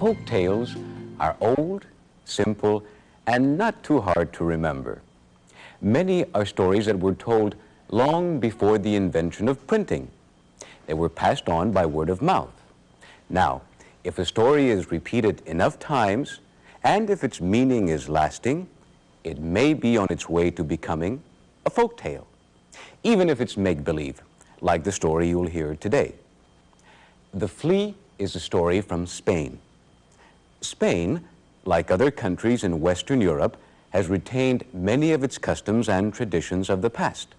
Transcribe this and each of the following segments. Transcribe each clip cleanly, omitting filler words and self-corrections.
Folk tales are old, simple, and not too hard to remember. Many are stories that were told long before the invention of printing. They were passed on by word of mouth. Now, if a story is repeated enough times, and if its meaning is lasting, it may be on its way to becoming a folk tale, even if it's make-believe, like the story you'll hear today. The Flea is a story from Spain. Spain, like other countries in Western Europe, has retained many of its customs and traditions of the past.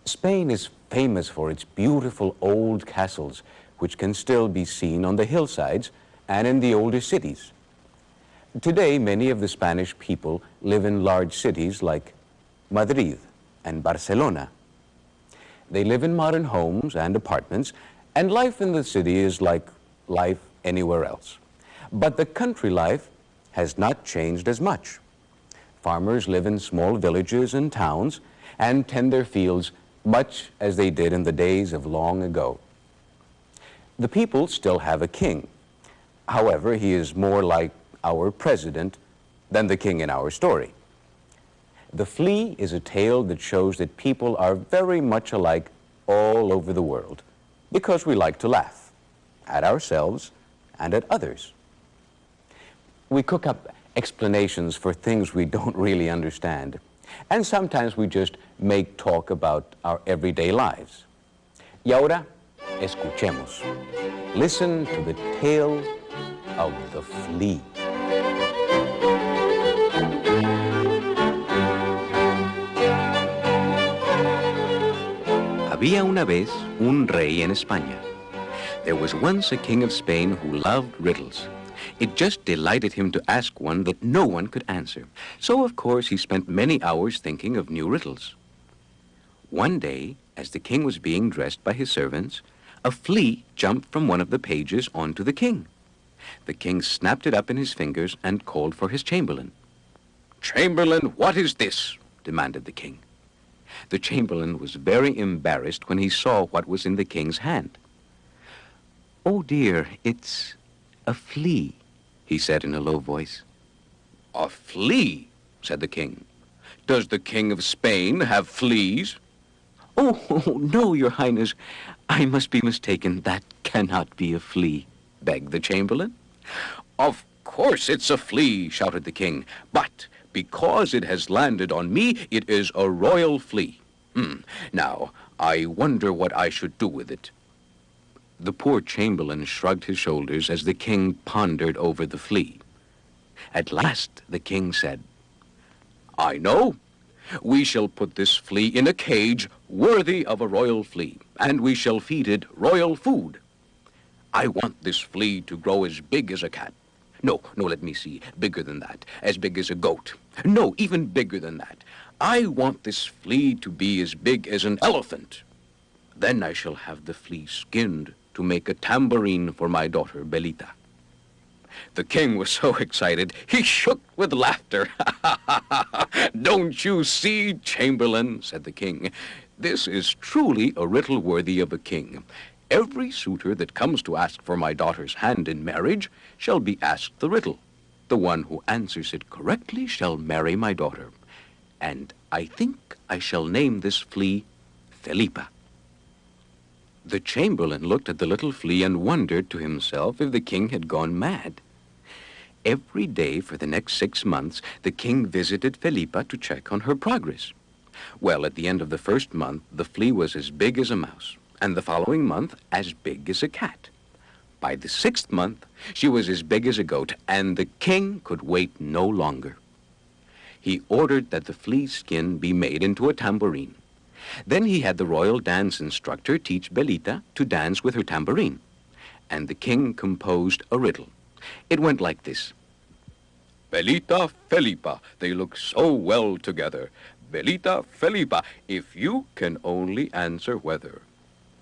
Spain is famous for its beautiful old castles, which can still be seen on the hillsides and in the older cities. Today, many of the Spanish people live in large cities like Madrid and Barcelona. They live in modern homes and apartments, and life in the city is like life anywhere else. But the country life has not changed as much. Farmers live in small villages and towns and tend their fields much as they did in the days of long ago. The people still have a king. However, he is more like our president than the king in our story. The Flea is a tale that shows that people are very much alike all over the world because we like to laugh at ourselves and at others. We cook up explanations for things we don't really understand, and sometimes we just make talk about our everyday lives. Y ahora, escuchemos. Listen to the tale of the Flea. Había una vez un rey en España. There was once a king of Spain who loved riddles. It just delighted him to ask one that no one could answer. So, of course, he spent many hours thinking of new riddles. One day, as the king was being dressed by his servants, a flea jumped from one of the pages onto the king. The king snapped it up in his fingers and called for his chamberlain. "Chamberlain, what is this?" demanded the king. The chamberlain was very embarrassed when he saw what was in the king's hand. "Oh dear, it's a flea," he said in a low voice. "A flea?" said the king. "Does the king of Spain have fleas?" Oh, no, your highness. I must be mistaken. That cannot be a flea," begged the chamberlain. "Of course it's a flea," shouted the king. "But because it has landed on me, it is a royal flea. Now, I wonder what I should do with it." The poor chamberlain shrugged his shoulders as the king pondered over the flea. At last, the king said, "I know. We shall put this flea in a cage worthy of a royal flea, and we shall feed it royal food. I want this flea to grow as big as a cat. No, let me see. Bigger than that. As big as a goat. No, even bigger than that. I want this flea to be as big as an elephant. Then I shall have the flea skinned to make a tambourine for my daughter, Belita." The king was so excited, he shook with laughter. "Don't you see, chamberlain," said the king, "this is truly a riddle worthy of a king. Every suitor that comes to ask for my daughter's hand in marriage shall be asked the riddle. The one who answers it correctly shall marry my daughter. And I think I shall name this flea Felipa." The chamberlain looked at the little flea and wondered to himself if the king had gone mad. Every day for the next 6 months, the king visited Felipa to check on her progress. Well, at the end of the first month, the flea was as big as a mouse, and the following month, as big as a cat. By the 6th month, she was as big as a goat, and the king could wait no longer. He ordered that the flea's skin be made into a tambourine. Then he had the royal dance instructor teach Belita to dance with her tambourine. And the king composed a riddle. It went like this. "Belita, Felipa, they look so well together. Belita, Felipa, if you can only answer whether.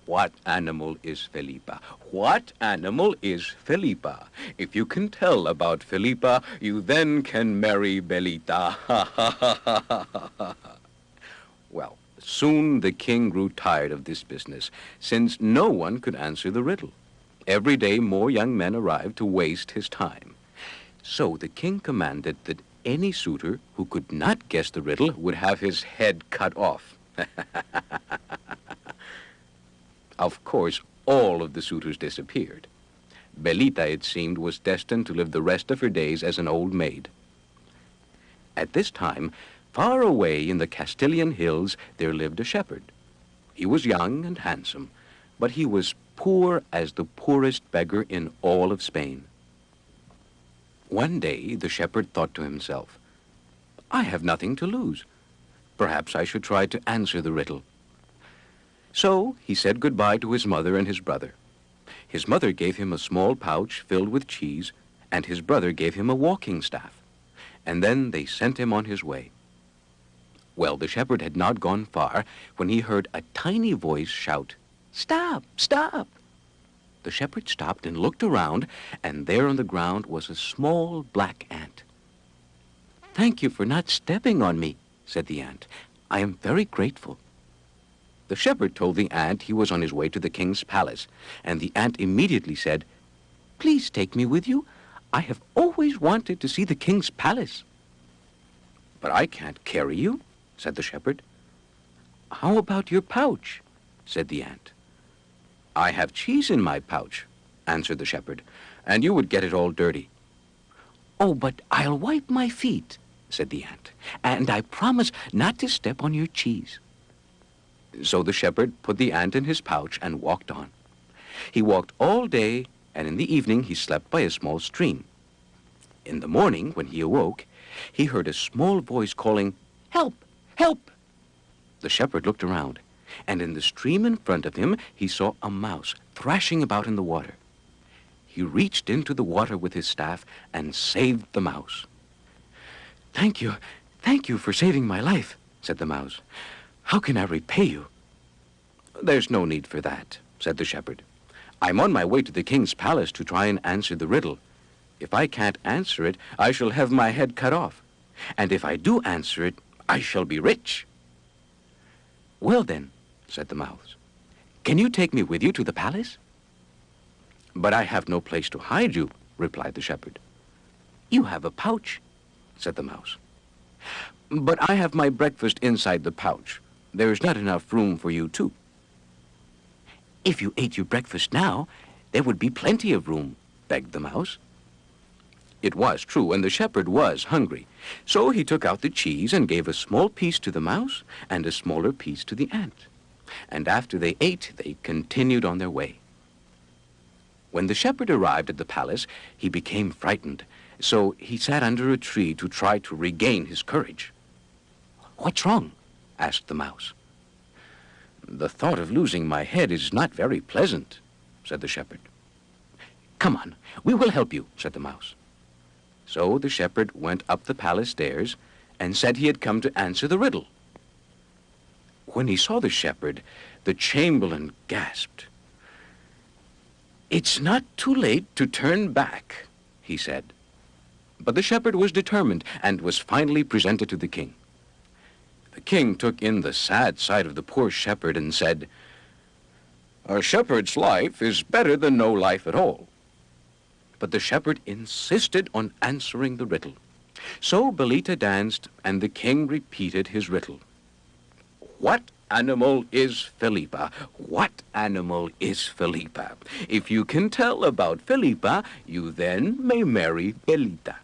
What animal is Felipa? What animal is Felipa? If you can tell about Felipa, you then can marry Belita." Well, soon the king grew tired of this business, since no one could answer the riddle. Every day more young men arrived to waste his time. So the king commanded that any suitor who could not guess the riddle would have his head cut off. Of course, all of the suitors disappeared. Belita, it seemed, was destined to live the rest of her days as an old maid. At this time, far away in the Castilian hills, there lived a shepherd. He was young and handsome, but he was poor as the poorest beggar in all of Spain. One day, the shepherd thought to himself, "I have nothing to lose. Perhaps I should try to answer the riddle." So he said goodbye to his mother and his brother. His mother gave him a small pouch filled with cheese, and his brother gave him a walking staff. And then they sent him on his way. Well, the shepherd had not gone far when he heard a tiny voice shout, "Stop! Stop!" The shepherd stopped and looked around, and there on the ground was a small black ant. "Thank you for not stepping on me," said the ant. "I am very grateful." The shepherd told the ant he was on his way to the king's palace, and the ant immediately said, "Please take me with you. I have always wanted to see the king's palace." "But I can't carry you," said the shepherd. "How about your pouch?" said the ant. "I have cheese in my pouch," answered the shepherd, "and you would get it all dirty." "Oh, but I'll wipe my feet," said the ant, "and I promise not to step on your cheese." So the shepherd put the ant in his pouch and walked on. He walked all day, and in the evening he slept by a small stream. In the morning, when he awoke, he heard a small voice calling, "Help! Help!" The shepherd looked around, and in the stream in front of him he saw a mouse thrashing about in the water. He reached into the water with his staff and saved the mouse. Thank you for saving my life," said the mouse. "How can I repay you?" "There's no need for that," said the shepherd. "I'm on my way to the king's palace to try and answer the riddle. If I can't answer it, I shall have my head cut off. And if I do answer it, I shall be rich." "Well then," said the mouse, "can you take me with you to the palace?" "But I have no place to hide you," replied the shepherd. "You have a pouch," said the mouse. "But I have my breakfast inside the pouch. There's not enough room for you too." "If you ate your breakfast now, there would be plenty of room," begged the mouse. It was true, and the shepherd was hungry. So he took out the cheese and gave a small piece to the mouse and a smaller piece to the ant. And after they ate, they continued on their way. When the shepherd arrived at the palace, he became frightened, so he sat under a tree to try to regain his courage. "What's wrong?" asked the mouse. "The thought of losing my head is not very pleasant," said the shepherd. "Come on, we will help you," said the mouse. So the shepherd went up the palace stairs and said he had come to answer the riddle. When he saw the shepherd, the chamberlain gasped. "It's not too late to turn back," he said. But the shepherd was determined and was finally presented to the king. The king took in the sad sight of the poor shepherd and said, "A shepherd's life is better than no life at all." But the shepherd insisted on answering the riddle. So Belita danced, and the king repeated his riddle. "What animal is Felipa? What animal is Felipa? If you can tell about Felipa, you then may marry Belita."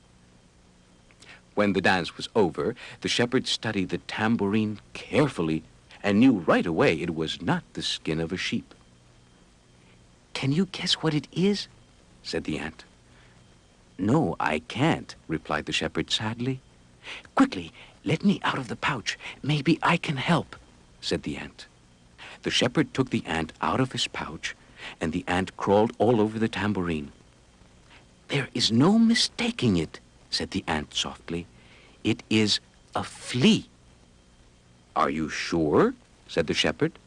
When the dance was over, the shepherd studied the tambourine carefully and knew right away it was not the skin of a sheep. "Can you guess what it is?" said the ant. "No, I can't," replied the shepherd sadly. "Quickly, let me out of the pouch. Maybe I can help," said the ant. The shepherd took the ant out of his pouch, and the ant crawled all over the tambourine. "There is no mistaking it," said the ant softly. "It is a flea." "Are you sure?" said the shepherd.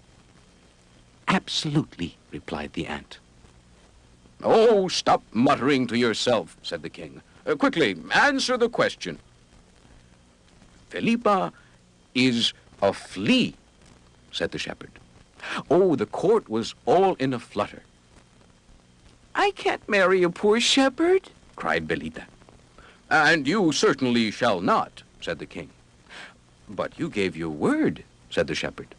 "Absolutely," replied the ant. "Oh, stop muttering to yourself," said the king. "Quickly, answer the question." "Felipa is a flea," said the shepherd. Oh, the court was all in a flutter. I can't marry a poor shepherd, cried Belita. And you certainly shall not, said the king. But you gave your word, said the shepherd.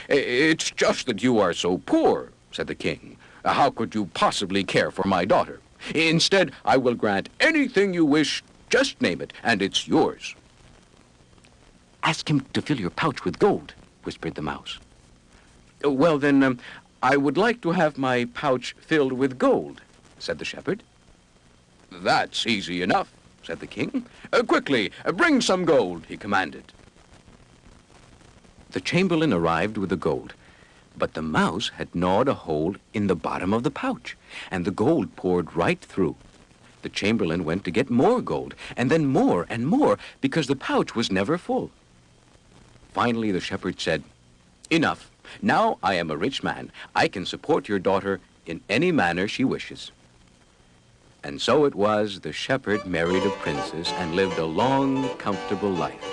It's just that you are so poor, said the king. How could you possibly care for my daughter? Instead, I will grant anything you wish. Just name it, and it's yours. Ask him to fill your pouch with gold, whispered the mouse. Well, then, I would like to have my pouch filled with gold, said the shepherd. That's easy enough, said the king. Quickly, bring some gold, he commanded. The chamberlain arrived with the gold, but the mouse had gnawed a hole in the bottom of the pouch, and the gold poured right through. The chamberlain went to get more gold, and then more and more, because the pouch was never full. Finally, the shepherd said, Enough. Now I am a rich man. I can support your daughter in any manner she wishes. And so it was the shepherd married a princess and lived a long, comfortable life.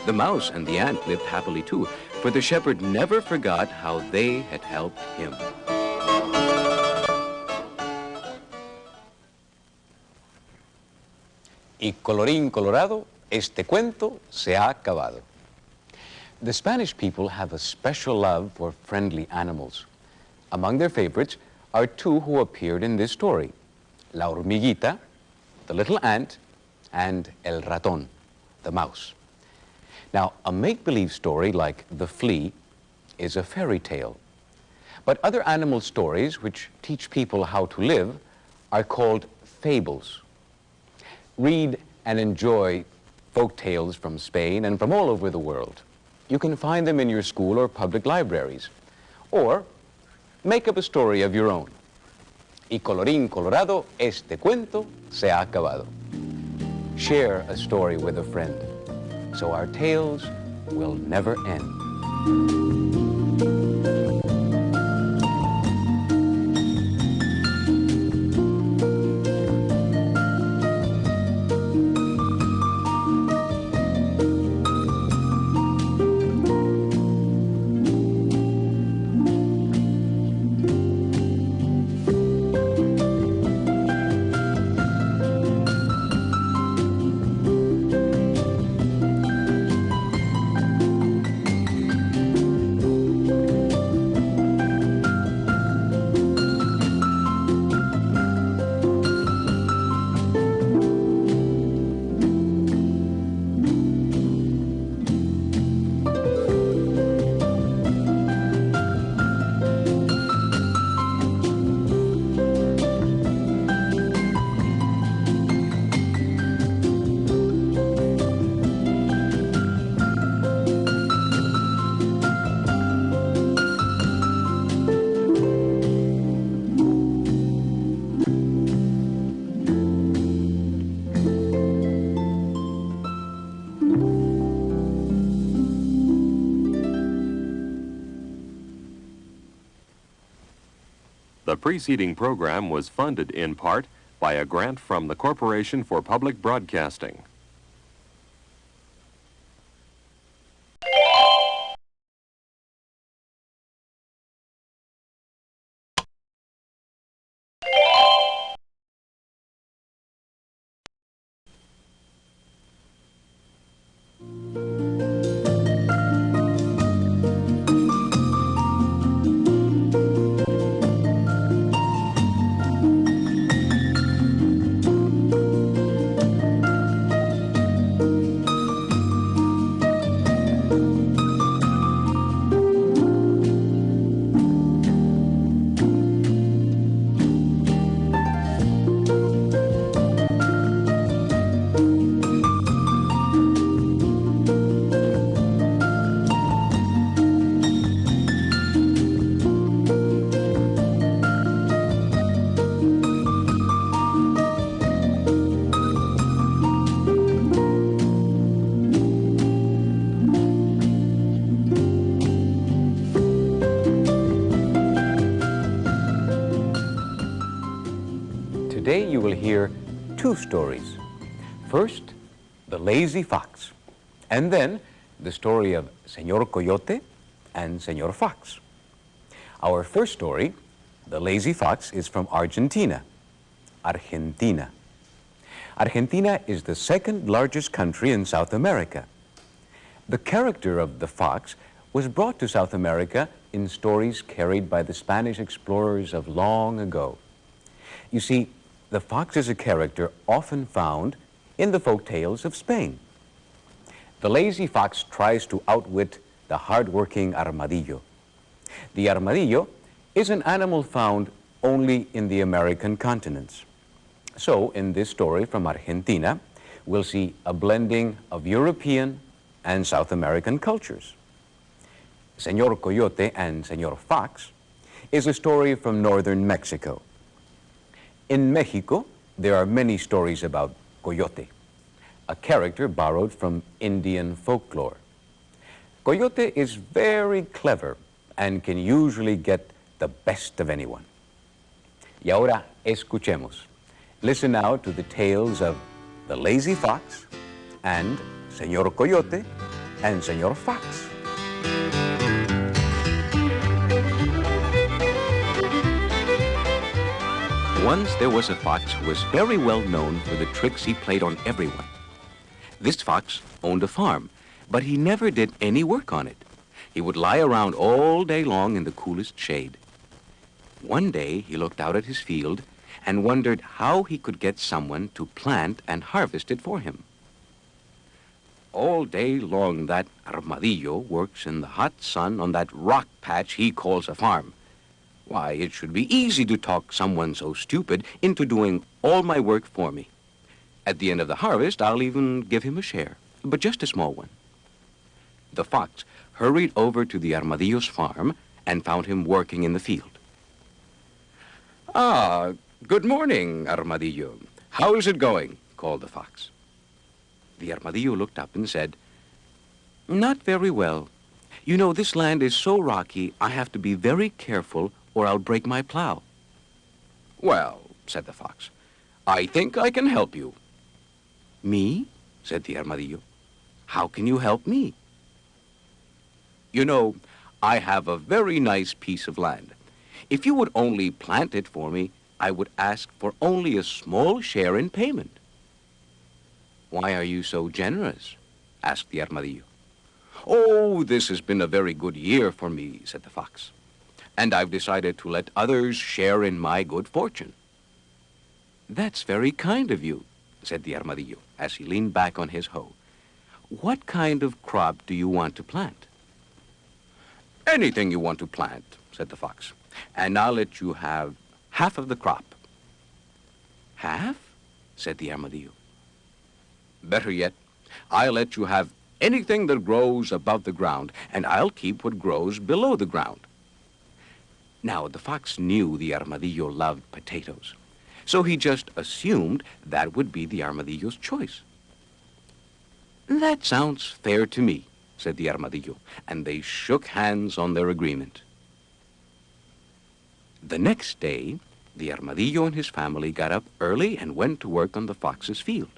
The mouse and the ant lived happily too, for the shepherd never forgot how they had helped him. Y colorín colorado, este cuento se ha acabado. The Spanish people have a special love for friendly animals. Among their favorites are two who appeared in this story, La hormiguita, the little ant, and El ratón, the mouse. Now, a make-believe story like The Flea is a fairy tale. But other animal stories which teach people how to live are called fables. Read and enjoy folk tales from Spain and from all over the world. You can find them in your school or public libraries. Or make up a story of your own. Y colorín colorado, este cuento se ha acabado. Share a story with a friend, so our tales will never end. The preceding program was funded in part by a grant from the Corporation for Public Broadcasting. Today you will hear two stories. First, The Lazy Fox, and then the story of Señor Coyote and Señor Fox. Our first story The lazy fox is from Argentina. Argentina. Argentina is the second largest country in South America. The character of the fox was brought to South America in stories carried by the Spanish explorers of long ago. You see, the fox is a character often found in the folk tales of Spain. The lazy fox tries to outwit the hard-working armadillo. The armadillo is an animal found only in the American continents. So, in this story from Argentina, we'll see a blending of European and South American cultures. Señor Coyote and Señor Fox is a story from northern Mexico. In Mexico, there are many stories about Coyote, a character borrowed from Indian folklore. Coyote is very clever and can usually get the best of anyone. Y ahora escuchemos. Listen now to the tales of the lazy fox and Señor Coyote and Señor Fox. Once there was a fox who was very well known for the tricks he played on everyone. This fox owned a farm, but he never did any work on it. He would lie around all day long in the coolest shade. One day he looked out at his field and wondered how he could get someone to plant and harvest it for him. All day long that armadillo works in the hot sun on that rock patch he calls a farm. Why, it should be easy to talk someone so stupid into doing all my work for me. At the end of the harvest, I'll even give him a share, but just a small one. The fox hurried over to the armadillo's farm and found him working in the field. "Ah, good morning, Armadillo. How is it going?" called the fox. The armadillo looked up and said, "Not very well. You know, this land is so rocky, I have to be very careful or I'll break my plow." "Well," said the fox, "I think I can help you." "Me?" said the armadillo. "How can you help me?" "You know, I have a very nice piece of land. If you would only plant it for me, I would ask for only a small share in payment." "Why are you so generous?" asked the armadillo. "Oh, this has been a very good year for me," said the fox, "and I've decided to let others share in my good fortune." "That's very kind of you," said the armadillo as he leaned back on his hoe. "What kind of crop do you want to plant?" "Anything you want to plant," said the fox, "and I'll let you have half of the crop." "Half?" said the armadillo. "Better yet, I'll let you have anything that grows above the ground, and I'll keep what grows below the ground." Now, the fox knew the armadillo loved potatoes, so he just assumed that would be the armadillo's choice. "That sounds fair to me," said the armadillo, and they shook hands on their agreement. The next day, the armadillo and his family got up early and went to work on the fox's field.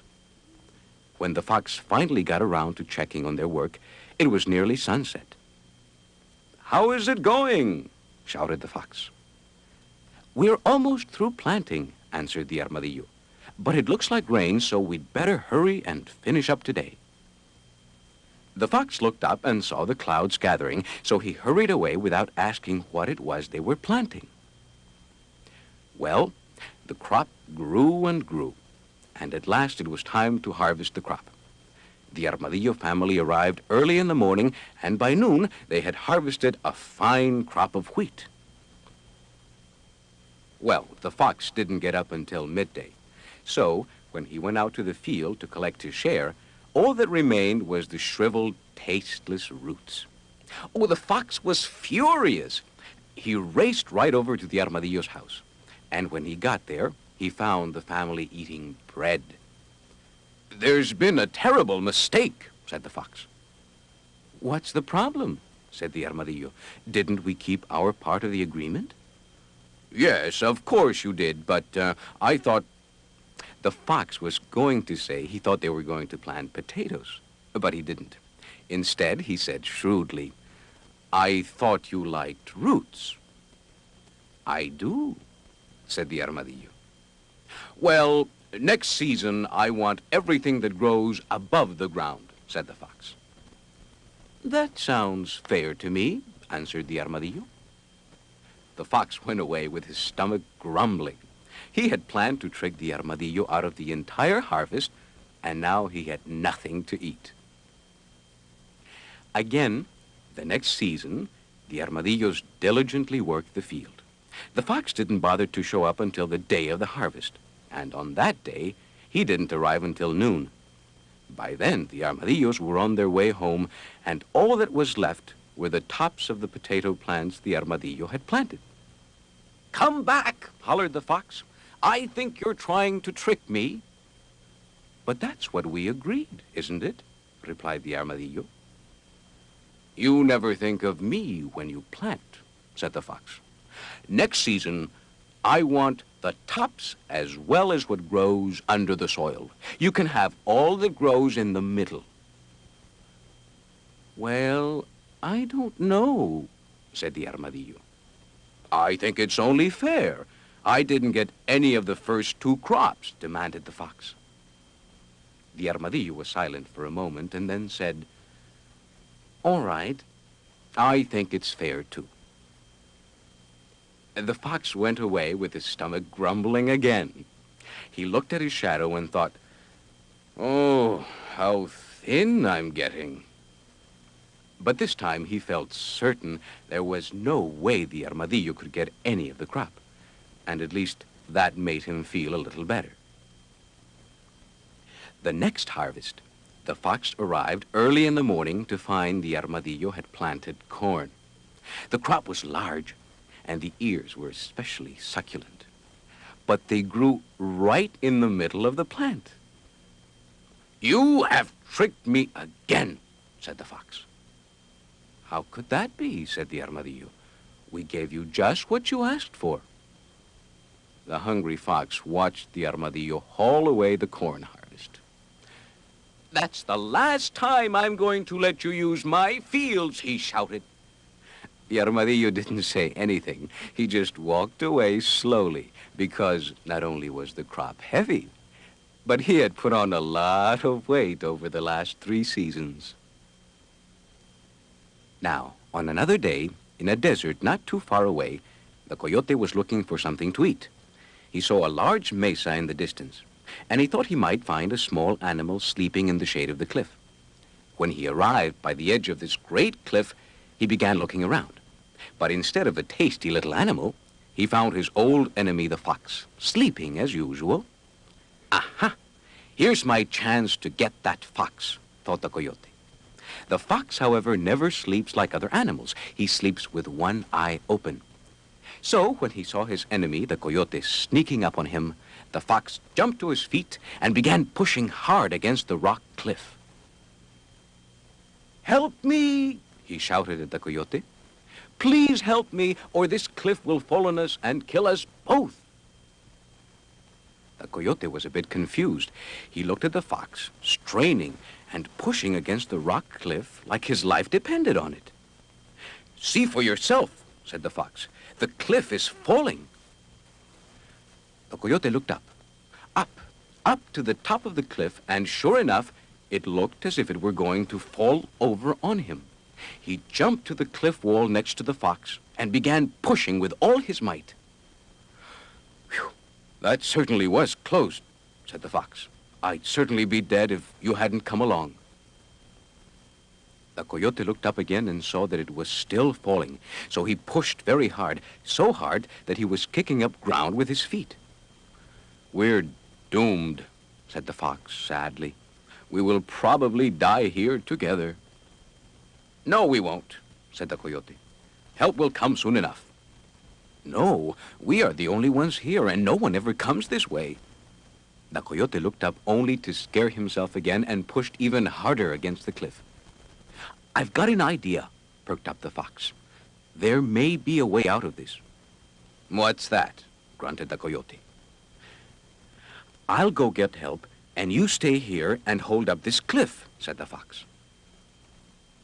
When the fox finally got around to checking on their work, it was nearly sunset. "How is it going?" shouted the fox. "We're almost through planting," answered the armadillo. "But it looks like rain, so we'd better hurry and finish up today." The fox looked up and saw the clouds gathering, so he hurried away without asking what it was they were planting. Well, the crop grew and grew, and at last it was time to harvest the crop. The armadillo family arrived early in the morning, and by noon they had harvested a fine crop of wheat. Well, the fox didn't get up until midday, so when he went out to the field to collect his share, all that remained was the shriveled, tasteless roots. Oh, the fox was furious. He raced right over to the armadillo's house, and when he got there, he found the family eating bread. "There's been a terrible mistake," said the fox. "What's the problem?" said the armadillo. "Didn't we keep our part of the agreement?" "Yes, of course you did, but I thought..." The fox was going to say he thought they were going to plant potatoes, but he didn't. Instead, he said shrewdly, "I thought you liked roots." I do, said the armadillo. Well, next season I want everything that grows above the ground, said the fox. That sounds fair to me, answered the armadillo. The fox went away with his stomach grumbling. He had planned to trick the armadillo out of the entire harvest, and now he had nothing to eat. Again, the next season, the armadillos diligently worked the field. The fox didn't bother to show up until the day of the harvest, and on that day, he didn't arrive until noon. By then, the armadillos were on their way home, and all that was left were the tops of the potato plants the armadillo had planted. "Come back," hollered the fox. "I think you're trying to trick me." "But that's what we agreed, isn't it?" replied the armadillo. "You never think of me when you plant," said the fox. "Next season, I want the tops as well as what grows under the soil. You can have all that grows in the middle." "Well, I don't know," said the armadillo. "I think it's only fair. I didn't get any of the first two crops," demanded the fox. The armadillo was silent for a moment and then said, "All right, I think it's fair too." The fox went away with his stomach grumbling again. He looked at his shadow and thought, "Oh, how thin I'm getting." But this time he felt certain there was no way the armadillo could get any of the crop, and at least that made him feel a little better. The next harvest, the fox arrived early in the morning to find the armadillo had planted corn. The crop was large, and the ears were especially succulent, but they grew right in the middle of the plant. "You have tricked me again," said the fox. "How could that be?" said the armadillo. "We gave you just what you asked for." The hungry fox watched the armadillo haul away the corn harvest. "That's the last time I'm going to let you use my fields," he shouted. The armadillo didn't say anything. He just walked away slowly because not only was the crop heavy, but he had put on a lot of weight over the last 3 seasons. Now, on another day, in a desert not too far away, the coyote was looking for something to eat. He saw a large mesa in the distance, and he thought he might find a small animal sleeping in the shade of the cliff. When he arrived by the edge of this great cliff, he began looking around. But instead of a tasty little animal, he found his old enemy, the fox, sleeping as usual. "Aha! Here's my chance to get that fox," thought the coyote. The fox, however, never sleeps like other animals. He sleeps with one eye open. So when he saw his enemy, the coyote, sneaking up on him, the fox jumped to his feet and began pushing hard against the rock cliff. "Help me!" he shouted at the coyote. "Please help me, or this cliff will fall on us and kill us both." The coyote was a bit confused. He looked at the fox, straining and pushing against the rock cliff like his life depended on it. "See for yourself," said the fox. "The cliff is falling." The coyote looked up to the top of the cliff, and sure enough, it looked as if it were going to fall over on him. He jumped to the cliff wall next to the fox and began pushing with all his might. "Whew, that certainly was close," said the fox. "I'd certainly be dead if you hadn't come along." The coyote looked up again and saw that it was still falling, so he pushed very hard, so hard that he was kicking up ground with his feet. "We're doomed," said the fox sadly. "We will probably die here together." "No, we won't," said the coyote. "Help will come soon enough." "No, we are the only ones here, and no one ever comes this way." The coyote looked up only to scare himself again and pushed even harder against the cliff. "I've got an idea," perked up the fox. "There may be a way out of this." "What's that?" grunted the coyote. "I'll go get help, and you stay here and hold up this cliff," said the fox.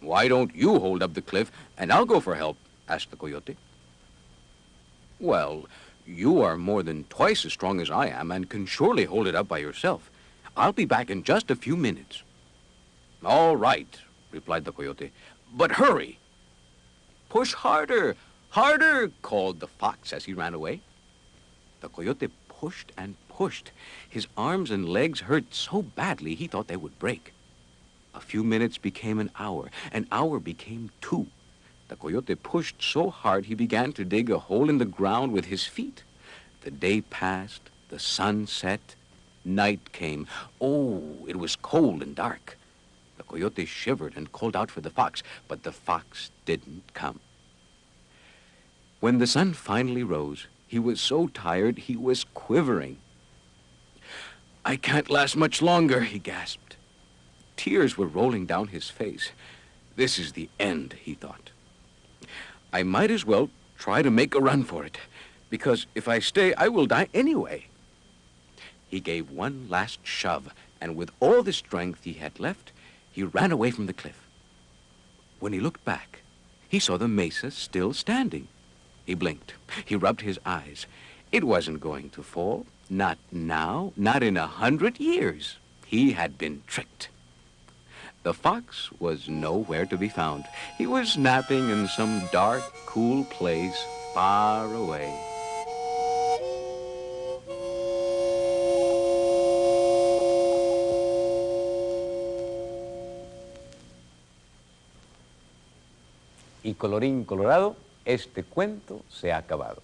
"Why don't you hold up the cliff, and I'll go for help?" asked the coyote. Well, you are more than twice as strong as I am and can surely hold it up by yourself. I'll be back in just a few minutes. All right, replied the coyote, but hurry. Push harder, harder, called the fox as he ran away. The coyote pushed and pushed. His arms and legs hurt so badly he thought they would break. A few minutes became an hour became 2. The coyote pushed so hard he began to dig a hole in the ground with his feet. The day passed, the sun set, night came. Oh, it was cold and dark. The coyote shivered and called out for the fox, but the fox didn't come. When the sun finally rose, he was so tired he was quivering. I can't last much longer, he gasped. Tears were rolling down his face. This is the end, he thought. I might as well try to make a run for it, because if I stay, I will die anyway. He gave one last shove, and with all the strength he had left, he ran away from the cliff. When he looked back, he saw the mesa still standing. He blinked. He rubbed his eyes. It wasn't going to fall. Not now, not in 100 years. He had been tricked. The fox was nowhere to be found. He was napping in some dark, cool place far away. Y colorín colorado, este cuento se ha acabado.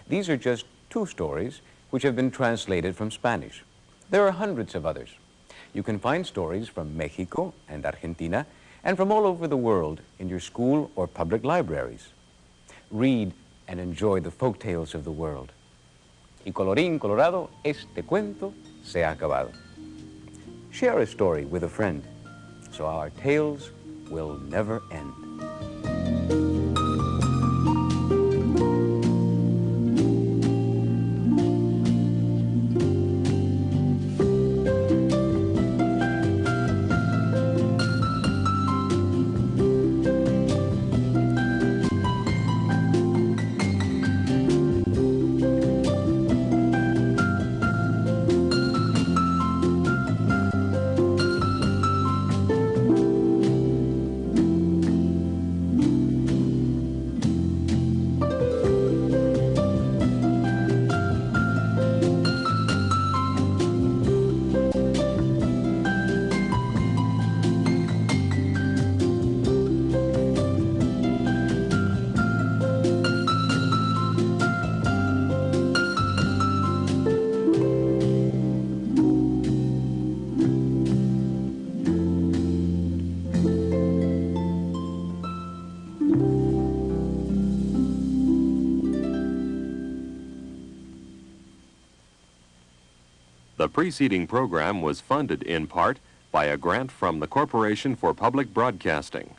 These are just 2 stories which have been translated from Spanish. There are hundreds of others. You can find stories from Mexico and Argentina and from all over the world in your school or public libraries. Read and enjoy the folk tales of the world. Y colorín colorado, este cuento se ha acabado. Share a story with a friend so our tales will never end. The preceding program was funded in part by a grant from the Corporation for Public Broadcasting.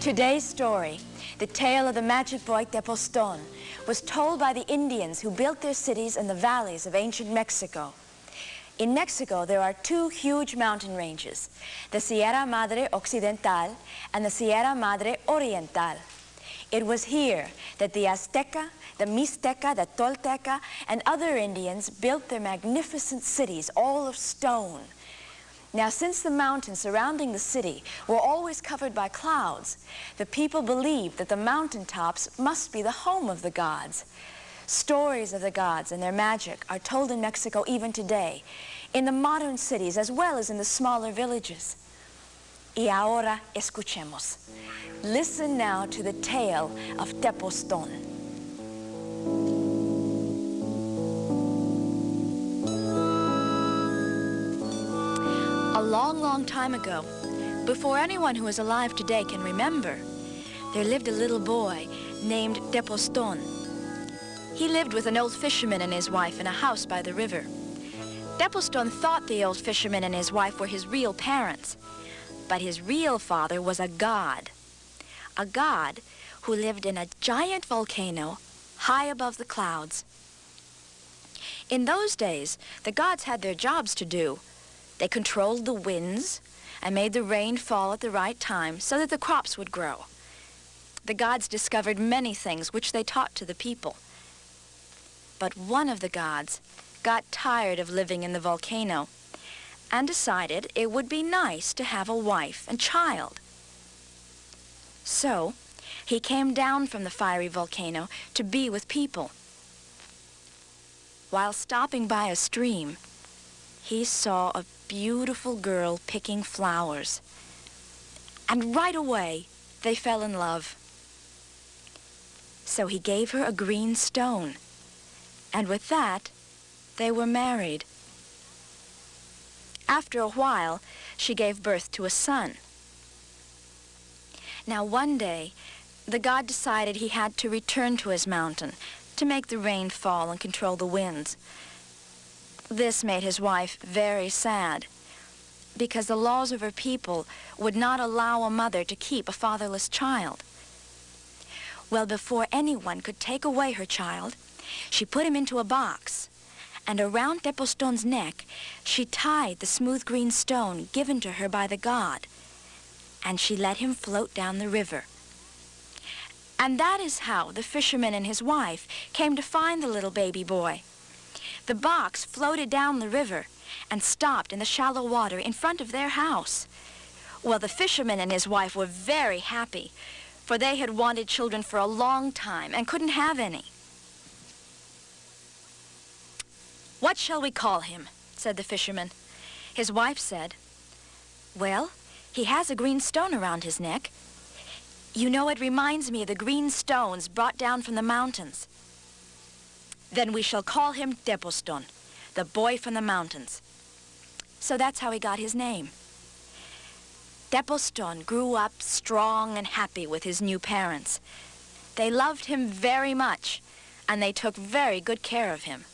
Today's story, the tale of the magic boy Tepoztlán, was told by the Indians who built their cities in the valleys of ancient Mexico. In Mexico, there are 2 huge mountain ranges, the Sierra Madre Occidental and the Sierra Madre Oriental. It was here that the Azteca, the Mixteca, the Tolteca, and other Indians built their magnificent cities, all of stone. Now, since the mountains surrounding the city were always covered by clouds, the people believed that the mountaintops must be the home of the gods. Stories of the gods and their magic are told in Mexico even today, in the modern cities as well as in the smaller villages. Y ahora escuchemos. Listen now to the tale of Tepoztlán. A long, long time ago, before anyone who is alive today can remember, there lived a little boy named Tepoztlán. He lived with an old fisherman and his wife in a house by the river. Tepoztlán thought the old fisherman and his wife were his real parents, but his real father was a god who lived in a giant volcano high above the clouds. In those days, the gods had their jobs to do. They controlled the winds and made the rain fall at the right time so that the crops would grow. The gods discovered many things which they taught to the people. But one of the gods got tired of living in the volcano and decided it would be nice to have a wife and child. So, he came down from the fiery volcano to be with people. While stopping by a stream, he saw a beautiful girl picking flowers. And right away, they fell in love. So he gave her a green stone, and with that, they were married. After a while, she gave birth to a son. Now one day, the god decided he had to return to his mountain to make the rain fall and control the winds. This made his wife very sad, because the laws of her people would not allow a mother to keep a fatherless child. Well, before anyone could take away her child, she put him into a box, and around Tepoztlán's neck, she tied the smooth green stone given to her by the god, and she let him float down the river. And that is how the fisherman and his wife came to find the little baby boy. The box floated down the river and stopped in the shallow water in front of their house. Well, the fisherman and his wife were very happy, for they had wanted children for a long time and couldn't have any. "What shall we call him?" said the fisherman. His wife said, "Well, he has a green stone around his neck. You know, it reminds me of the green stones brought down from the mountains." "Then we shall call him Tepoztlán, the boy from the mountains." So that's how he got his name. Tepoztlán grew up strong and happy with his new parents. They loved him very much, and they took very good care of him.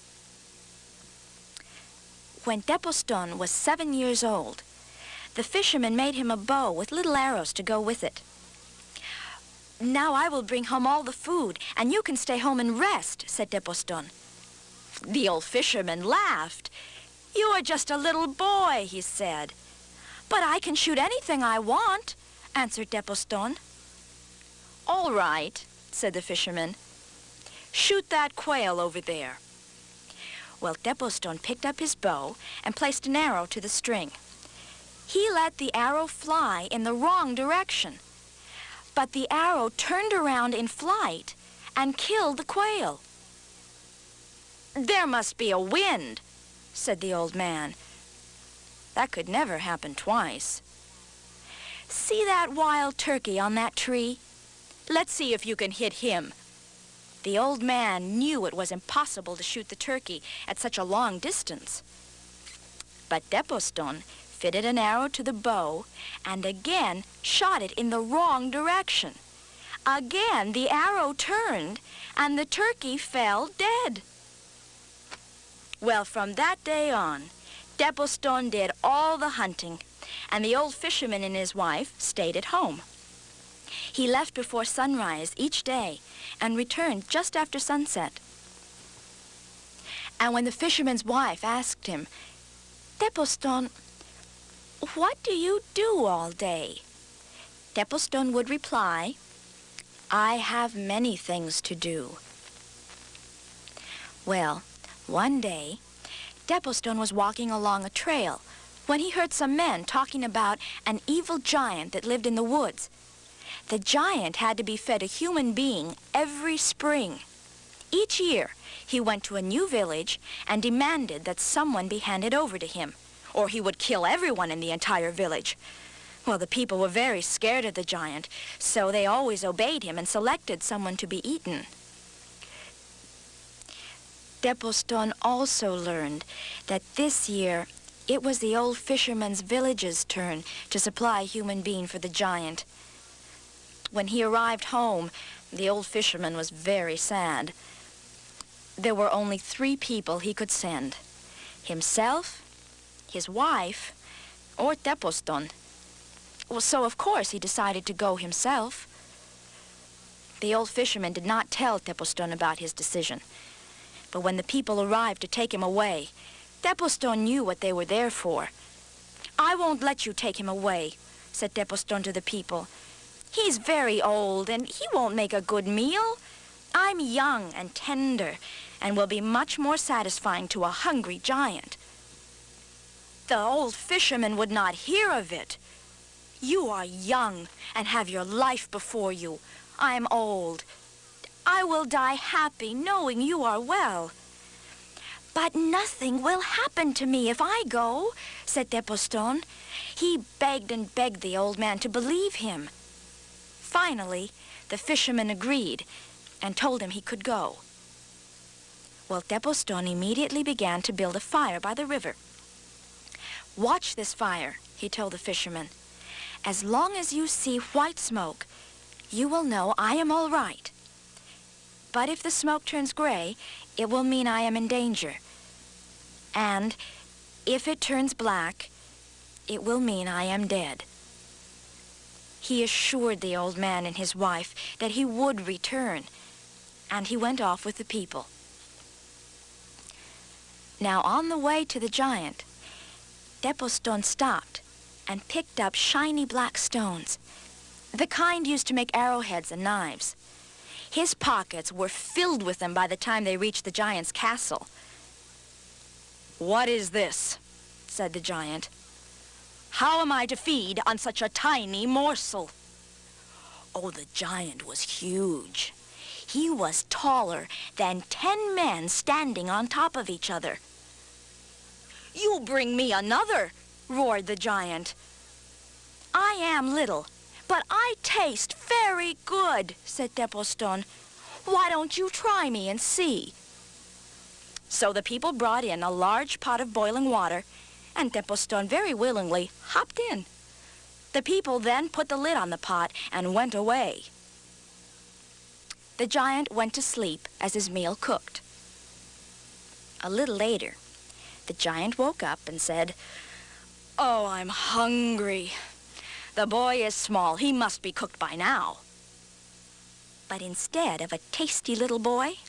When Tepoztlán was 7 years old, the fisherman made him a bow with little arrows to go with it. "Now I will bring home all the food, and you can stay home and rest," said Tepoztlán. The old fisherman laughed. "You are just a little boy," he said. "But I can shoot anything I want," answered Tepoztlán. "All right," said the fisherman. "Shoot that quail over there." Well, Tepoztlán picked up his bow and placed an arrow to the string. He let the arrow fly in the wrong direction, but the arrow turned around in flight and killed the quail. "There must be a wind," said the old man. "That could never happen twice. See that wild turkey on that tree? Let's see if you can hit him." The old man knew it was impossible to shoot the turkey at such a long distance. But Tepoztlán fitted an arrow to the bow and again shot it in the wrong direction. Again, the arrow turned and the turkey fell dead. Well, from that day on, Tepoztlán did all the hunting, and the old fisherman and his wife stayed at home. He left before sunrise each day and returned just after sunset. And when the fisherman's wife asked him, "Tepoztlán, what do you do all day?" Tepoztlán would reply, "I have many things to do." Well, one day, Tepoztlán was walking along a trail when he heard some men talking about an evil giant that lived in the woods. The giant had to be fed a human being every spring. Each year, he went to a new village and demanded that someone be handed over to him, or he would kill everyone in the entire village. Well, the people were very scared of the giant, so they always obeyed him and selected someone to be eaten. Deposton also learned that this year it was the old fisherman's village's turn to supply a human being for the giant. When he arrived home, the old fisherman was very sad. There were only 3 people he could send: himself, his wife, or Deposton. Well, so of course he decided to go himself. The old fisherman did not tell Deposton about his decision. But when the people arrived to take him away, Deposton knew what they were there for. "I won't let you take him away," said Deposton to the people. "He's very old, and he won't make a good meal. I'm young and tender, and will be much more satisfying to a hungry giant." The old fisherman would not hear of it. "You are young and have your life before you. I am old. I will die happy knowing you are well." "But nothing will happen to me if I go," said Deposton. He begged and begged the old man to believe him. Finally, the fisherman agreed and told him he could go. Well, Deposton immediately began to build a fire by the river. "Watch this fire," he told the fisherman. "As long as you see white smoke, you will know I am all right. But if the smoke turns gray, it will mean I am in danger. And if it turns black, it will mean I am dead." He assured the old man and his wife that he would return, and he went off with the people. Now, on the way to the giant, Deposton stopped and picked up shiny black stones, the kind used to make arrowheads and knives. His pockets were filled with them by the time they reached the giant's castle. "What is this?" said the giant. "How am I to feed on such a tiny morsel?" Oh, the giant was huge. He was taller than 10 men standing on top of each other. "You bring me another," roared the giant. "I am little, but I taste very good," said Deposton. "Why don't you try me and see?" So the people brought in a large pot of boiling water, and Deposton very willingly hopped in. The people then put the lid on the pot and went away. The giant went to sleep as his meal cooked. A little later, the giant woke up and said, "Oh, I'm hungry. The boy is small. He must be cooked by now." But instead of a tasty little boy,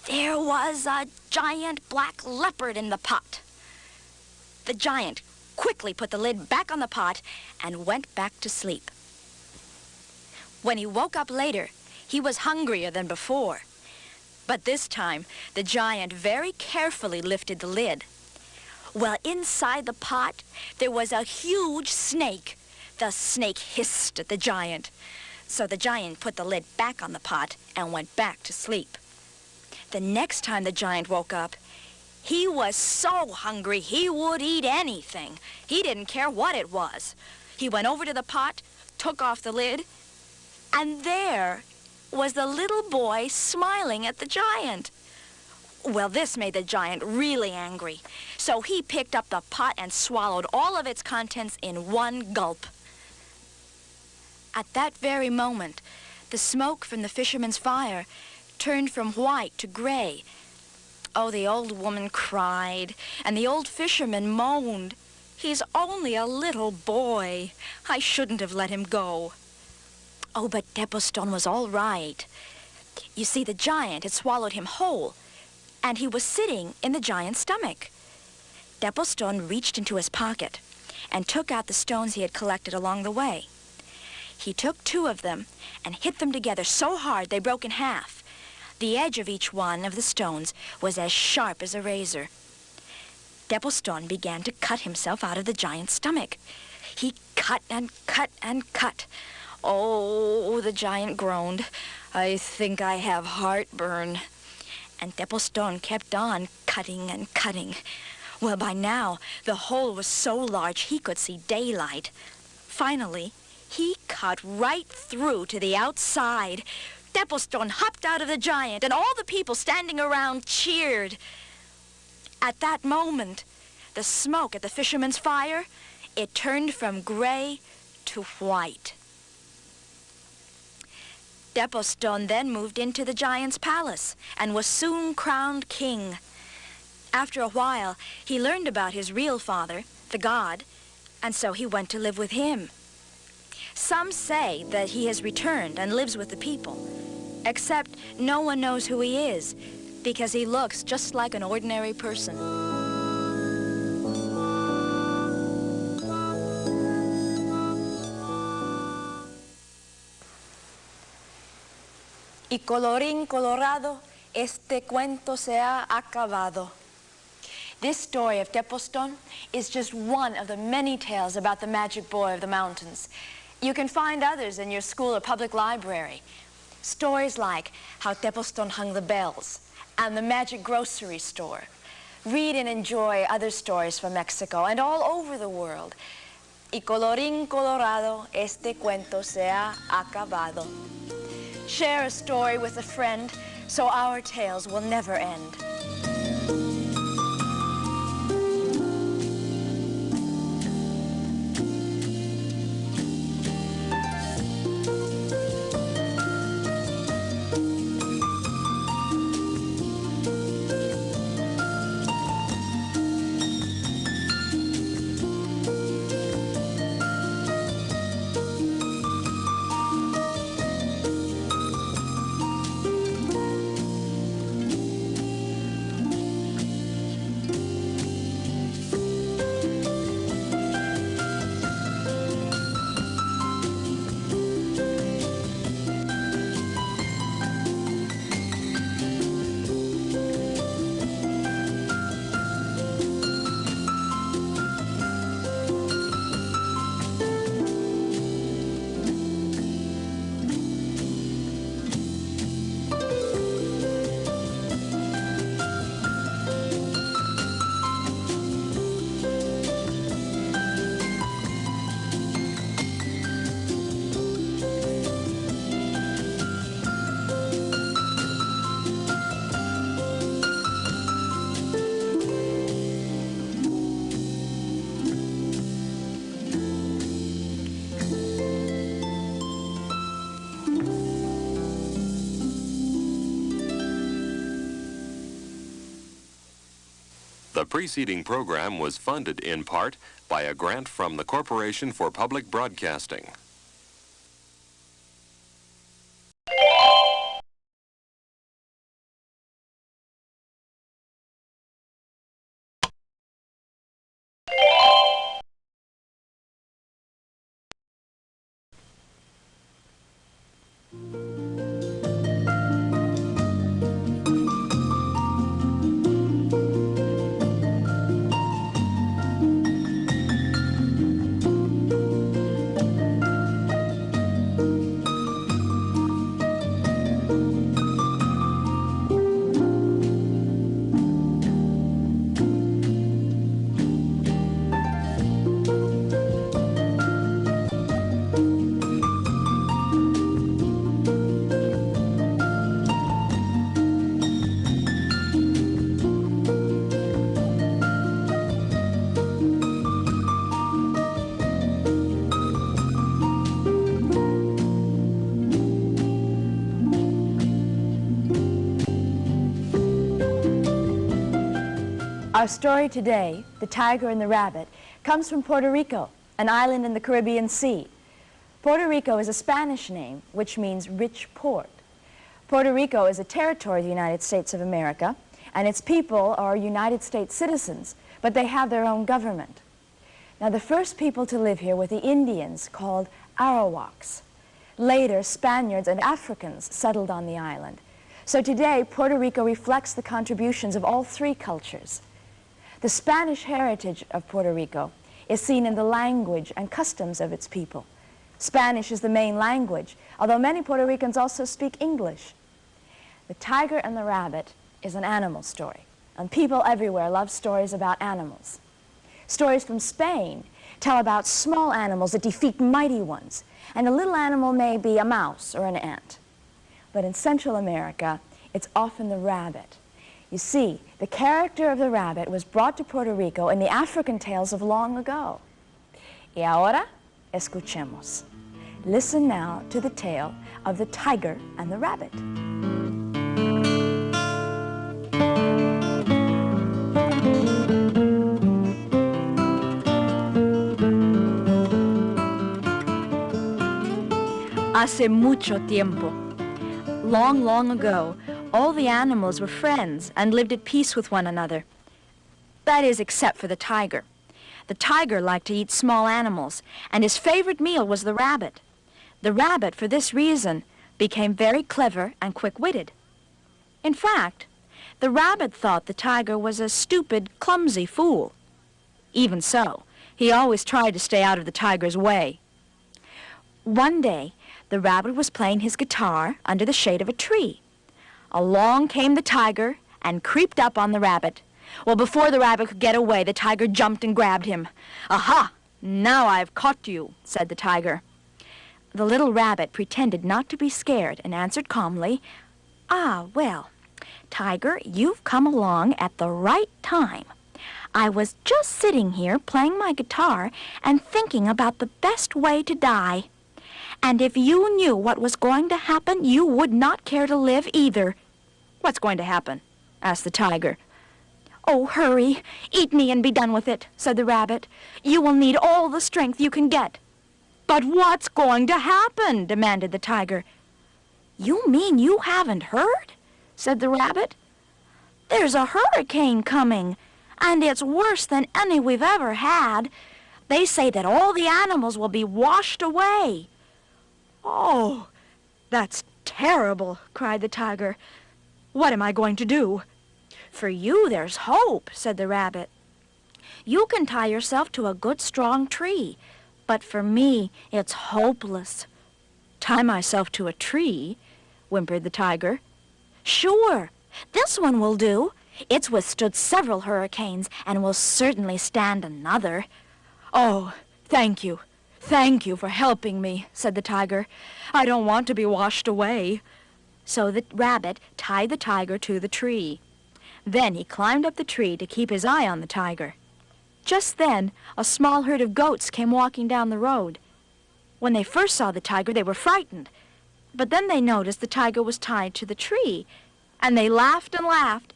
there was a giant black leopard in the pot. The giant quickly put the lid back on the pot and went back to sleep. When he woke up later, he was hungrier than before. But this time, the giant very carefully lifted the lid. Well, inside the pot, there was a huge snake. The snake hissed at the giant. So the giant put the lid back on the pot and went back to sleep. The next time the giant woke up, he was so hungry he would eat anything. He didn't care what it was. He went over to the pot, took off the lid, and there was the little boy smiling at the giant. Well, this made the giant really angry. So he picked up the pot and swallowed all of its contents in one gulp. At that very moment, the smoke from the fisherman's fire turned from white to gray. Oh, the old woman cried, and the old fisherman moaned. "He's only a little boy. I shouldn't have let him go." Oh, but Deposton was all right. You see, the giant had swallowed him whole, and he was sitting in the giant's stomach. Deposton reached into his pocket and took out the stones he had collected along the way. He took 2 of them and hit them together so hard they broke in half. The edge of each one of the stones was as sharp as a razor. Deposton began to cut himself out of the giant's stomach. He cut and cut and cut. Oh, the giant groaned. "I think I have heartburn." And Tepostón kept on cutting and cutting. Well, by now, the hole was so large he could see daylight. Finally, he cut right through to the outside. Tepostón hopped out of the giant, and all the people standing around cheered. At that moment, the smoke at the fisherman's fire, it turned from gray to white. Tepostón then moved into the giant's palace and was soon crowned king. After a while, he learned about his real father, the god, and so he went to live with him. Some say that he has returned and lives with the people, except no one knows who he is, because he looks just like an ordinary person. Y colorín colorado, este cuento se ha acabado. This story of Tepostón is just one of the many tales about the magic boy of the mountains. You can find others in your school or public library. Stories like how Tepostón hung the bells and the magic grocery store. Read and enjoy other stories from Mexico and all over the world. Y colorín colorado, este cuento se ha acabado. Share a story with a friend so our tales will never end. The preceding program was funded in part by a grant from the Corporation for Public Broadcasting. Our story today, The Tiger and the Rabbit, comes from Puerto Rico, an island in the Caribbean Sea. Puerto Rico is a Spanish name, which means rich port. Puerto Rico is a territory of the United States of America, and its people are United States citizens, but they have their own government. Now, the first people to live here were the Indians, called Arawaks. Later, Spaniards and Africans settled on the island. So today, Puerto Rico reflects the contributions of all three cultures. The Spanish heritage of Puerto Rico is seen in the language and customs of its people. Spanish is the main language, although many Puerto Ricans also speak English. The Tiger and the Rabbit is an animal story, and people everywhere love stories about animals. Stories from Spain tell about small animals that defeat mighty ones, and the little animal may be a mouse or an ant. But in Central America, it's often the rabbit. You see, the character of the rabbit was brought to Puerto Rico in the African tales of long ago. Y ahora, escuchemos. Listen now to the tale of the tiger and the rabbit. Hace mucho tiempo. Long, long ago, all the animals were friends and lived at peace with one another. That is, except for the tiger. The tiger liked to eat small animals, and his favorite meal was the rabbit. The rabbit, for this reason, became very clever and quick-witted. In fact, the rabbit thought the tiger was a stupid, clumsy fool. Even so, he always tried to stay out of the tiger's way. One day, the rabbit was playing his guitar under the shade of a tree. Along came the tiger and creeped up on the rabbit. Well, before the rabbit could get away, the tiger jumped and grabbed him. "Aha! Now I've caught you," said the tiger. The little rabbit pretended not to be scared and answered calmly, "Ah, well, tiger, you've come along at the right time. I was just sitting here playing my guitar and thinking about the best way to die. And if you knew what was going to happen, you would not care to live either." "What's going to happen?" asked the tiger. "Oh, hurry, eat me and be done with it," said the rabbit. "You will need all the strength you can get." "But what's going to happen?" demanded the tiger. "You mean you haven't heard?" said the rabbit. "There's a hurricane coming, and it's worse than any we've ever had. They say that all the animals will be washed away." "Oh, that's terrible," cried the tiger. "What am I going to do?" "For you, there's hope," said the rabbit. "You can tie yourself to a good, strong tree. But for me, it's hopeless." "Tie myself to a tree?" whimpered the tiger. "Sure. This one will do. It's withstood several hurricanes and will certainly stand another." "Oh, thank you. Thank you for helping me," said the tiger. "I don't want to be washed away." So the rabbit tied the tiger to the tree. Then he climbed up the tree to keep his eye on the tiger. Just then, a small herd of goats came walking down the road. When they first saw the tiger, they were frightened. But then they noticed the tiger was tied to the tree, and they laughed and laughed.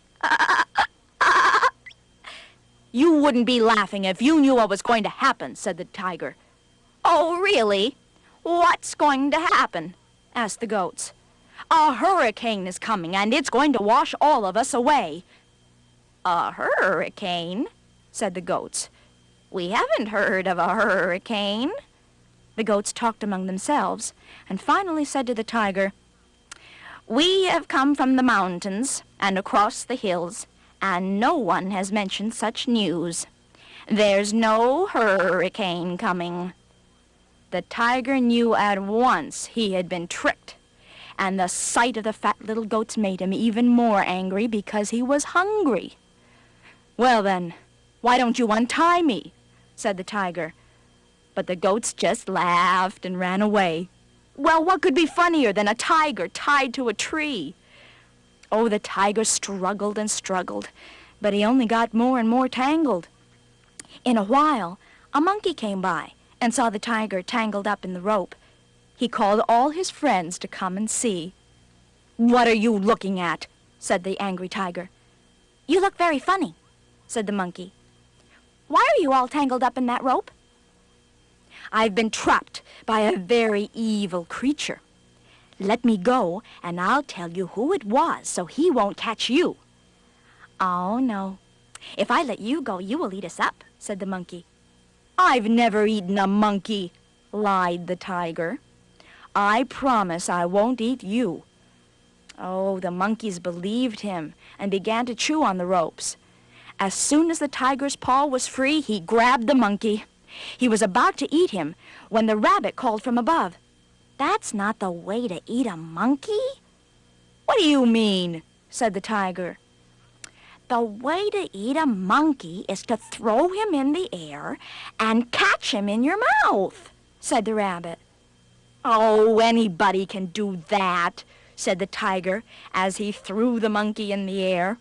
"You wouldn't be laughing if you knew what was going to happen," said the tiger. "Oh, really? What's going to happen?" asked the goats. "A hurricane is coming, and it's going to wash all of us away." "A hurricane?" said the goats. "We haven't heard of a hurricane." The goats talked among themselves, and finally said to the tiger, "We have come from the mountains and across the hills, and no one has mentioned such news. There's no hurricane coming." The tiger knew at once he had been tricked, and the sight of the fat little goats made him even more angry because he was hungry. "Well then, why don't you untie me?" said the tiger. But the goats just laughed and ran away. Well, what could be funnier than a tiger tied to a tree? Oh, the tiger struggled and struggled, but he only got more and more tangled. In a while, a monkey came by and saw the tiger tangled up in the rope. He called all his friends to come and see. "What are you looking at?" said the angry tiger. "You look very funny," said the monkey. "Why are you all tangled up in that rope?" "I've been trapped by a very evil creature. Let me go, and I'll tell you who it was so he won't catch you." "Oh, no. If I let you go, you will eat us up," said the monkey. "I've never eaten a monkey," lied the tiger. "I promise I won't eat you." Oh, the monkeys believed him and began to chew on the ropes. As soon as the tiger's paw was free, he grabbed the monkey. He was about to eat him when the rabbit called from above, "That's not the way to eat a monkey." "What do you mean?" said the tiger. The way to eat a monkey is to throw him in the air and catch him in your mouth, said the rabbit. Oh, anybody can do that, said the tiger as he threw the monkey in the air.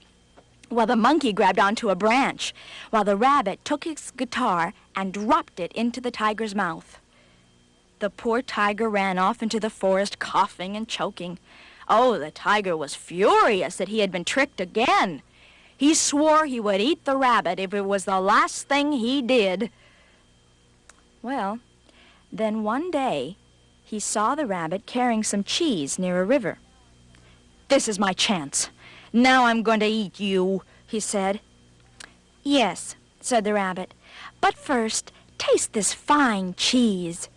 Well, the monkey grabbed onto a branch, while the rabbit took his guitar and dropped it into the tiger's mouth. The poor tiger ran off into the forest, coughing and choking. Oh, the tiger was furious that he had been tricked again. He swore he would eat the rabbit if it was the last thing he did. Well, then one day, he saw the rabbit carrying some cheese near a river. "This is my chance. Now I'm going to eat you," he said. "Yes," said the rabbit, "but first, taste this fine cheese."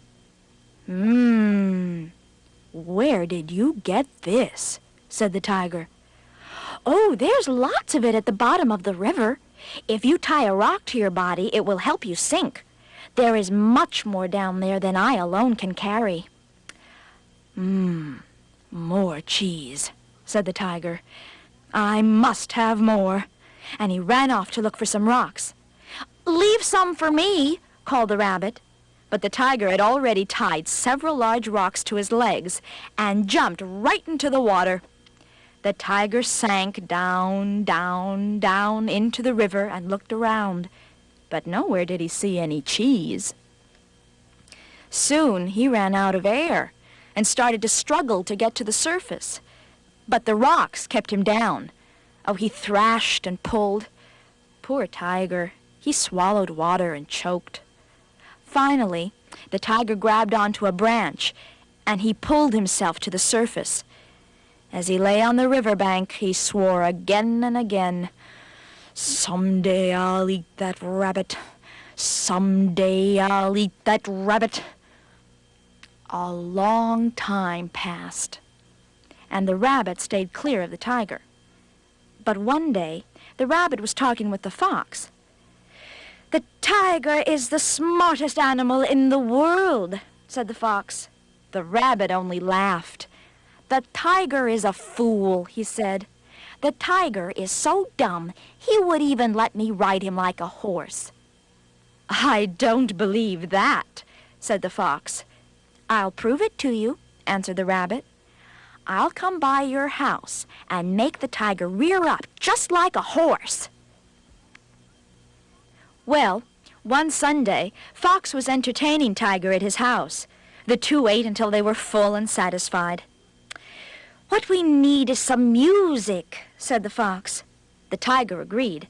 Where did you get this?" said the tiger. "Oh, there's lots of it at the bottom of the river. If you tie a rock to your body, it will help you sink. There is much more down there than I alone can carry." More cheese," said the tiger. "I must have more." And he ran off to look for some rocks. "Leave some for me," called the rabbit. But the tiger had already tied several large rocks to his legs and jumped right into the water. The tiger sank down, down, down into the river and looked around, but nowhere did he see any cheese. Soon he ran out of air and started to struggle to get to the surface. But the rocks kept him down. Oh, he thrashed and pulled. Poor tiger, he swallowed water and choked. Finally, the tiger grabbed onto a branch, and he pulled himself to the surface. As he lay on the riverbank, he swore again and again, "Someday I'll eat that rabbit. Someday I'll eat that rabbit." A long time passed, and the rabbit stayed clear of the tiger. But one day, the rabbit was talking with the fox. "The tiger is the smartest animal in the world," said the fox. The rabbit only laughed. "The tiger is a fool," he said. "The tiger is so dumb, he would even let me ride him like a horse." "I don't believe that," said the fox. "I'll prove it to you," answered the rabbit. "I'll come by your house and make the tiger rear up just like a horse." Well, one Sunday, Fox was entertaining Tiger at his house. The two ate until they were full and satisfied. "What we need is some music," said the fox. The tiger agreed.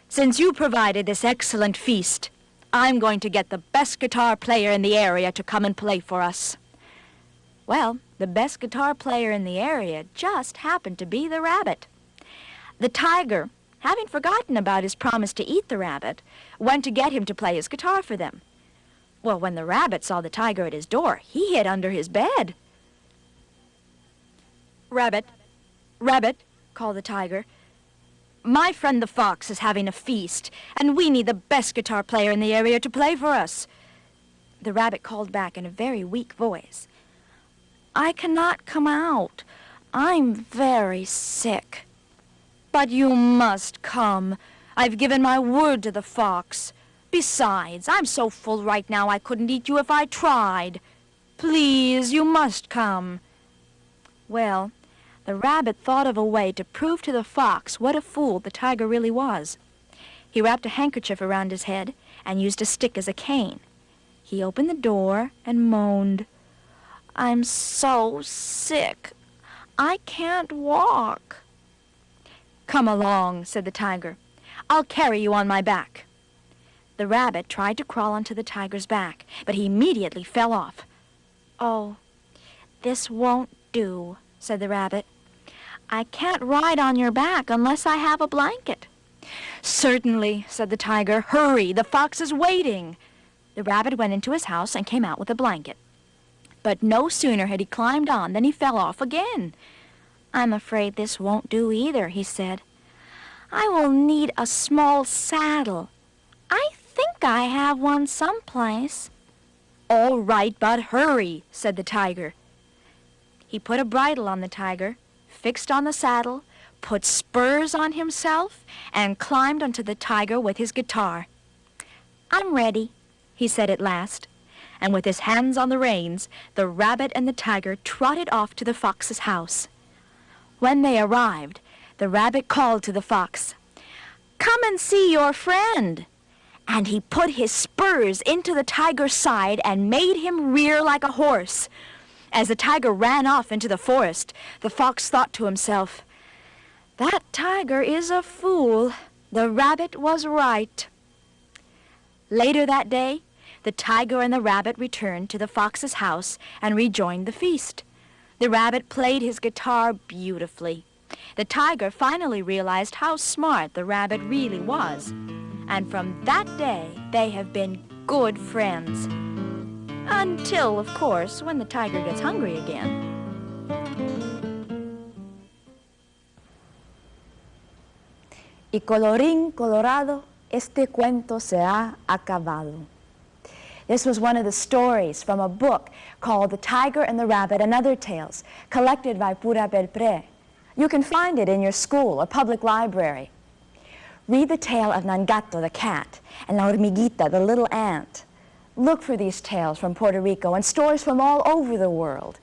"Since you provided this excellent feast, I'm going to get the best guitar player in the area to come and play for us." Well, the best guitar player in the area just happened to be the rabbit. The tiger, having forgotten about his promise to eat the rabbit, went to get him to play his guitar for them. Well, when the rabbit saw the tiger at his door, he hid under his bed. "Rabbit, rabbit," called the tiger, "my friend the fox is having a feast, and we need the best guitar player in the area to play for us." The rabbit called back in a very weak voice, "I cannot come out. I'm very sick." "But you must come. I've given my word to the fox. Besides, I'm so full right now I couldn't eat you if I tried. Please, you must come." Well, the rabbit thought of a way to prove to the fox what a fool the tiger really was. He wrapped a handkerchief around his head and used a stick as a cane. He opened the door and moaned, "I'm so sick. I can't walk." "Come along," said the tiger. "I'll carry you on my back." The rabbit tried to crawl onto the tiger's back, but he immediately fell off. "Oh, this won't do," said the rabbit. "I can't ride on your back unless I have a blanket." "Certainly," said the tiger. "Hurry, the fox is waiting." The rabbit went into his house and came out with a blanket. But no sooner had he climbed on than he fell off again. "I'm afraid this won't do either," he said. "I will need a small saddle. I think I have one someplace." "All right, but hurry," said the tiger. He put a bridle on the tiger, fixed on the saddle, put spurs on himself, and climbed onto the tiger with his guitar. "I'm ready," he said at last. And with his hands on the reins, the rabbit and the tiger trotted off to the fox's house. When they arrived, the rabbit called to the fox, "Come and see your friend." And he put his spurs into the tiger's side and made him rear like a horse. As the tiger ran off into the forest, the fox thought to himself, "That tiger is a fool. The rabbit was right." Later that day, the tiger and the rabbit returned to the fox's house and rejoined the feast. The rabbit played his guitar beautifully. The tiger finally realized how smart the rabbit really was. And from that day, they have been good friends. Until, of course, when the tiger gets hungry again. Y colorín colorado, este cuento se ha acabado. This was one of the stories from a book called The Tiger and the Rabbit and Other Tales, collected by Pura Belpré. You can find it in your school or public library. Read the tale of Nangato, the cat, and La Hormiguita, the little ant. Look for these tales from Puerto Rico and stories from all over the world.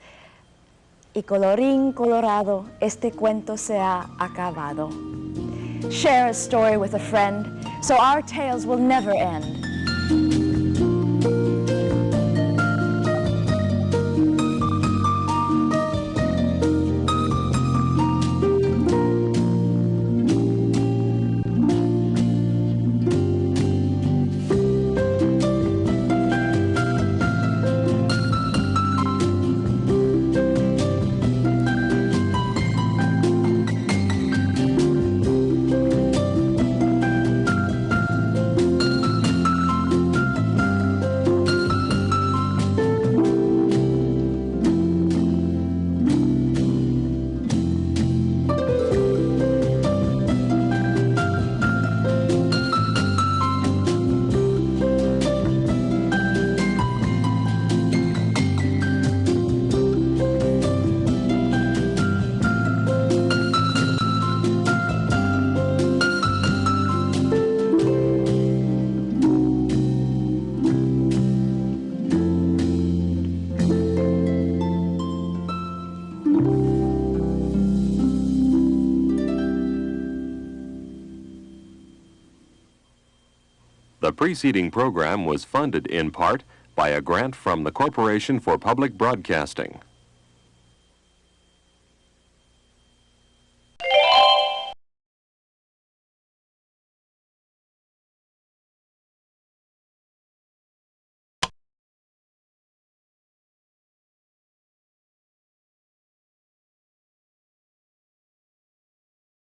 Y colorín colorado, este cuento se ha acabado. Share a story with a friend so our tales will never end. The preceding program was funded in part by a grant from the Corporation for Public Broadcasting.